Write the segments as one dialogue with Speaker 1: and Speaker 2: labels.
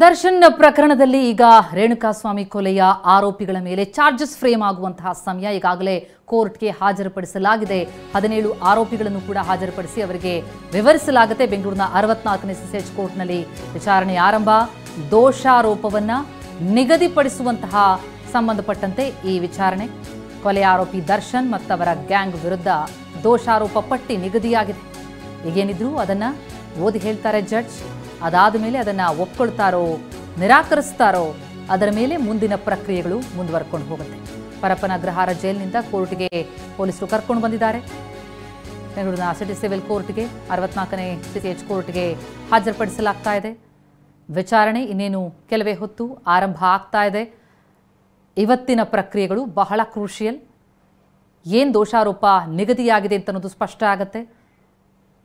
Speaker 1: ದರ್ಶನ್ ಪ್ರಕರಣದಲ್ಲಿ ಈಗ ರೇಣುಕಾಸ್ವಾಮಿ ಕೊಲೆಯ ಆರೋಪಿಗಳ ಮೇಲೆ ಚಾರ್ಜಸ್ ಫ್ರೇಮ್ ಆಗುವಂತಹ ಸಮಯ ಈಗಾಗಲೇ ಕೋರ್ಟ್ಗೆ ಹಾಜರುಪಡಿಸಲಾಗಿದೆ. 17 ಆರೋಪಿಗಳನ್ನು ಕೂಡ ಹಾಜರುಪಡಿಸಿ ಅವರಿಗೆ ವಿವರಿಸಲಾಗುತ್ತೆ. ಬೆಂಗಳೂರಿನ 64ನೇ ಸಿಸಿಎಚ್ ಕೋರ್ಟ್ನಲ್ಲಿ ವಿಚಾರಣೆ ಆರಂಭ. ದೋಷಾರೋಪವನ್ನ ನಿಗದಿಪಡಿಸುವಂತಹ ಸಂಬಂಧಪಟ್ಟಂತೆ ಈ ವಿಚಾರಣೆ. ಕೊಲೆ ಆರೋಪಿ ದರ್ಶನ್ ಮತ್ತವರ ಗ್ಯಾಂಗ್ ವಿರುದ್ಧ ದೋಷಾರೋಪ ಪಟ್ಟಿ ನಿಗದಿಯಾಗಿದೆ. ಈಗೇನಿದ್ರು ಅದನ್ನ ಓದಿ ಹೇಳ್ತಾರೆ ಜಡ್ಜ್. ಅದಾದ ಮೇಲೆ ಅದನ್ನು ಒಪ್ಕೊಳ್ತಾರೋ ನಿರಾಕರಿಸ್ತಾರೋ ಅದರ ಮೇಲೆ ಮುಂದಿನ ಪ್ರಕ್ರಿಯೆಗಳು ಮುಂದುವರ್ಕೊಂಡು ಹೋಗುತ್ತೆ. ಪರಪ್ಪನ ಅಗ್ರಹಾರ ಜೈಲಿನಿಂದ ಕೋರ್ಟ್ಗೆ ಪೊಲೀಸರು ಕರ್ಕೊಂಡು ಬಂದಿದ್ದಾರೆ. ಬೆಂಗಳೂರಿನ ಸಿಟಿ ಸಿವಿಲ್ ಕೋರ್ಟ್ಗೆ 64ನೇ ಸಿಸಿಎಚ್ ಕೋರ್ಟ್ಗೆ ಹಾಜರುಪಡಿಸಲಾಗ್ತಾ ಇದೆ. ವಿಚಾರಣೆ ಇನ್ನೇನು ಕೆಲವೇ ಹೊತ್ತು ಆರಂಭ ಆಗ್ತಾ ಇದೆ. ಇವತ್ತಿನ ಪ್ರಕ್ರಿಯೆಗಳು ಬಹಳ ಕ್ರೂಷಿಯಲ್. ಏನು ದೋಷಾರೋಪ ನಿಗದಿಯಾಗಿದೆ ಅಂತ ಅನ್ನೋದು ಸ್ಪಷ್ಟ ಆಗುತ್ತೆ.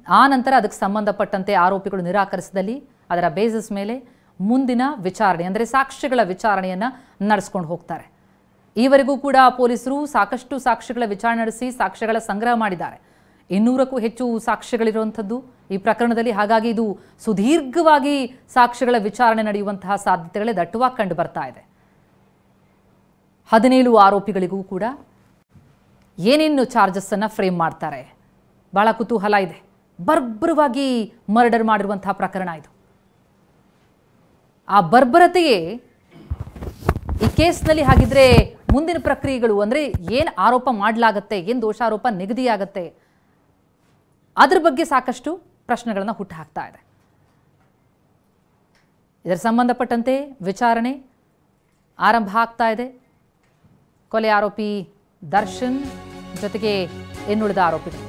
Speaker 1: ಆ ನಂತರ ಅದಕ್ಕೆ ಸಂಬಂಧಪಟ್ಟಂತೆ ಆರೋಪಿಗಳು ನಿರಾಕರಿಸಿದಲ್ಲಿ ಅದರ ಬೇಸಿಸ್ ಮೇಲೆ ಮುಂದಿನ ವಿಚಾರಣೆ ಅಂದರೆ ಸಾಕ್ಷ್ಯಗಳ ವಿಚಾರಣೆಯನ್ನು ನಡೆಸ್ಕೊಂಡು ಹೋಗ್ತಾರೆ. ಈವರೆಗೂ ಕೂಡ ಪೊಲೀಸರು ಸಾಕಷ್ಟು ಸಾಕ್ಷ್ಯಗಳ ವಿಚಾರಣೆ ನಡೆಸಿ ಸಾಕ್ಷ್ಯಗಳ ಸಂಗ್ರಹ ಮಾಡಿದ್ದಾರೆ. 200ಕ್ಕೂ ಹೆಚ್ಚು ಸಾಕ್ಷ್ಯಗಳಿರುವಂಥದ್ದು ಈ ಪ್ರಕರಣದಲ್ಲಿ. ಹಾಗಾಗಿ ಇದು ಸುದೀರ್ಘವಾಗಿ ಸಾಕ್ಷ್ಯಗಳ ವಿಚಾರಣೆ ನಡೆಯುವಂತಹ ಸಾಧ್ಯತೆಗಳೇ ದಟ್ಟವಾಗಿ ಕಂಡು ಬರ್ತಾ ಇದೆ. 17 ಆರೋಪಿಗಳಿಗೂ ಕೂಡ ಏನೇನು ಚಾರ್ಜಸ್ ಅನ್ನು ಫ್ರೇಮ್ ಮಾಡ್ತಾರೆ ಬಹಳ ಕುತೂಹಲ ಇದೆ. ಬರ್ಬರವಾಗಿ ಮರ್ಡರ್ ಮಾಡಿರುವಂತಹ ಪ್ರಕರಣ ಇದು. ಆ ಬರ್ಬರತೆಯೇ ಈ ಕೇಸ್ನಲ್ಲಿ. ಹಾಗಿದ್ರೆ ಮುಂದಿನ ಪ್ರಕ್ರಿಯೆಗಳು ಅಂದರೆ ಏನು ಆರೋಪ ಮಾಡಲಾಗತ್ತೆ, ಏನು ದೋಷಾರೋಪ ನಿಗದಿಯಾಗತ್ತೆ, ಅದ್ರ ಬಗ್ಗೆ ಸಾಕಷ್ಟು ಪ್ರಶ್ನೆಗಳನ್ನು ಹುಟ್ಟುಹಾಕ್ತಾ ಇದೆ. ಇದರ ಸಂಬಂಧಪಟ್ಟಂತೆ ವಿಚಾರಣೆ ಆರಂಭ ಆಗ್ತಾ ಇದೆ. ಕೊಲೆ ಆರೋಪಿ ದರ್ಶನ್ ಜೊತೆಗೆ ಇನ್ನುಳಿದ ಆರೋಪಿಗಳು